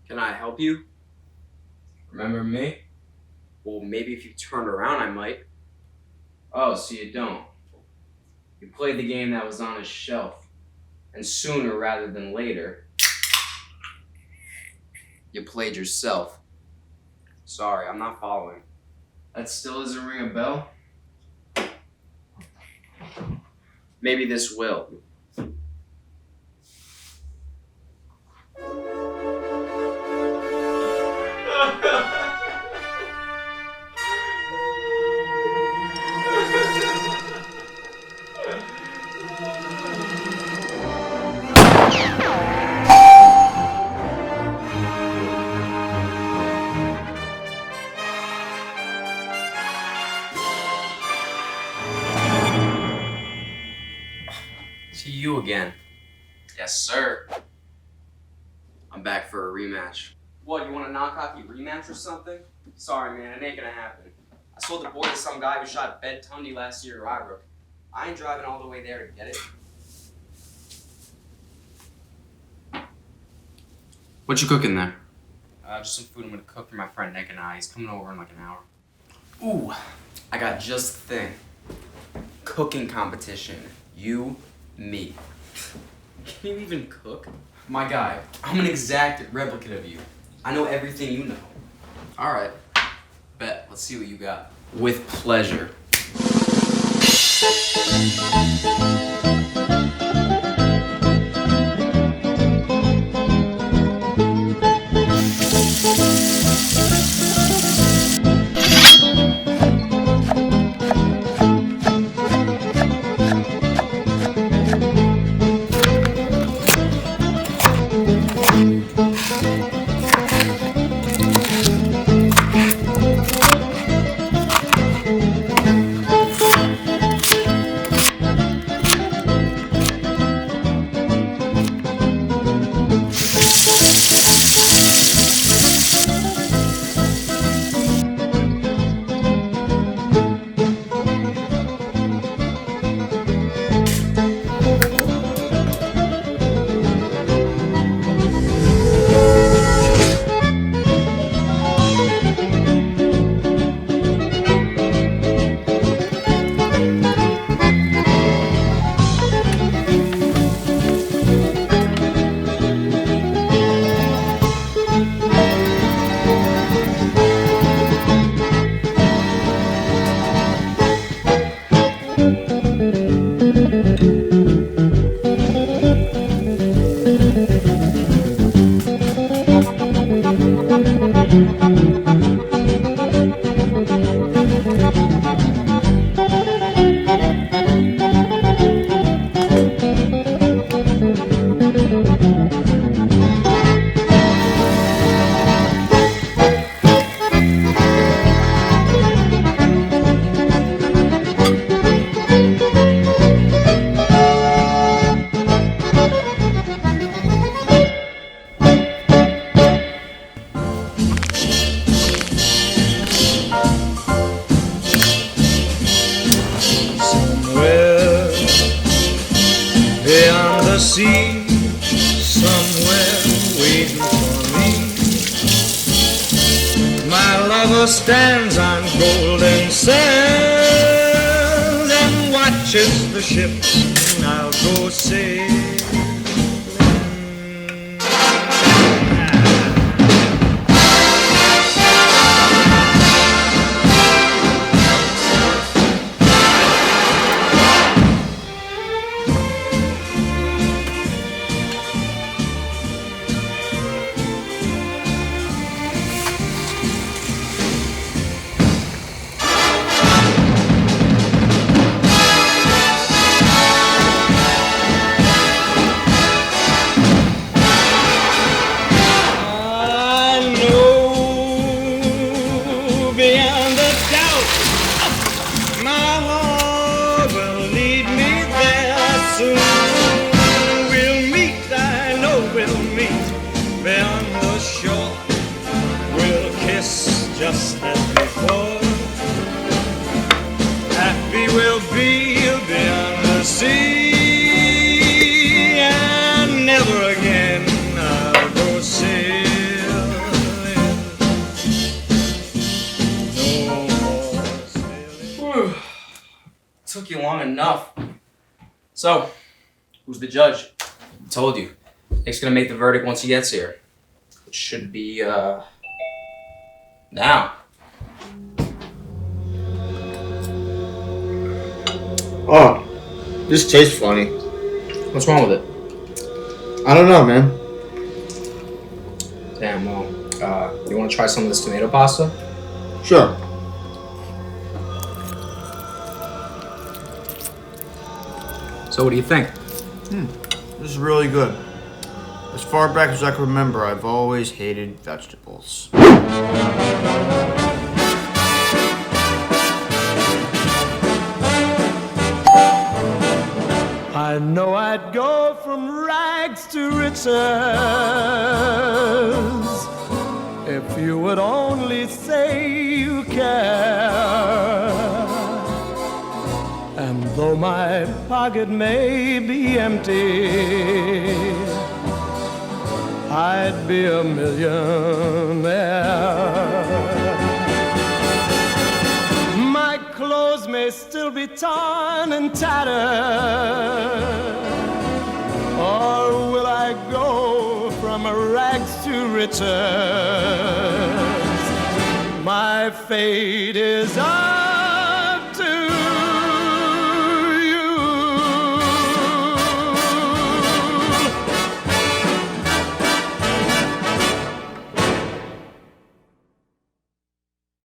Can I help you? Remember me? Well, maybe if you turned around, I might. Oh, so you don't. You played the game that was on his shelf. And sooner rather than later, you played yourself. Sorry, I'm not following. That still doesn't ring a bell? Maybe this will. See you again. Yes, sir. I'm back for a rematch. What, you want a knock-hockey rematch or something? Sorry, man, it ain't gonna happen. I sold the boy to some guy who shot Bed Tundy last year at Rye Brook. I ain't driving all the way there to get it. What you cooking there? Just some food I'm gonna cook for my friend Nick and I. He's coming over in like an hour. Ooh, I got just the thing. Cooking competition. You, me. Can you even cook? My guy, I'm an exact replicate of you. I know everything you know. Alright. Bet. Let's see what you got. With pleasure. My lover stands on golden sand and watches the ships now go sailing. Just as before, happy we'll be beyond the sea, and never again I'll go sailing. No more sailing. Took you long enough. So, who's the judge? I told you. Nick's gonna make the verdict once he gets here. It should be, now. Oh, this tastes funny. What's wrong with it? I don't know, man. Damn, well, you wanna try some of this tomato pasta? Sure. So what do you think? This is really good. As far back as I can remember, I've always hated vegetables. I know I'd go from rags to riches if you would only say you care. And though my pocket may be empty, I'd be a millionaire. My clothes may still be torn and tattered, or will I go from rags to riches? My fate is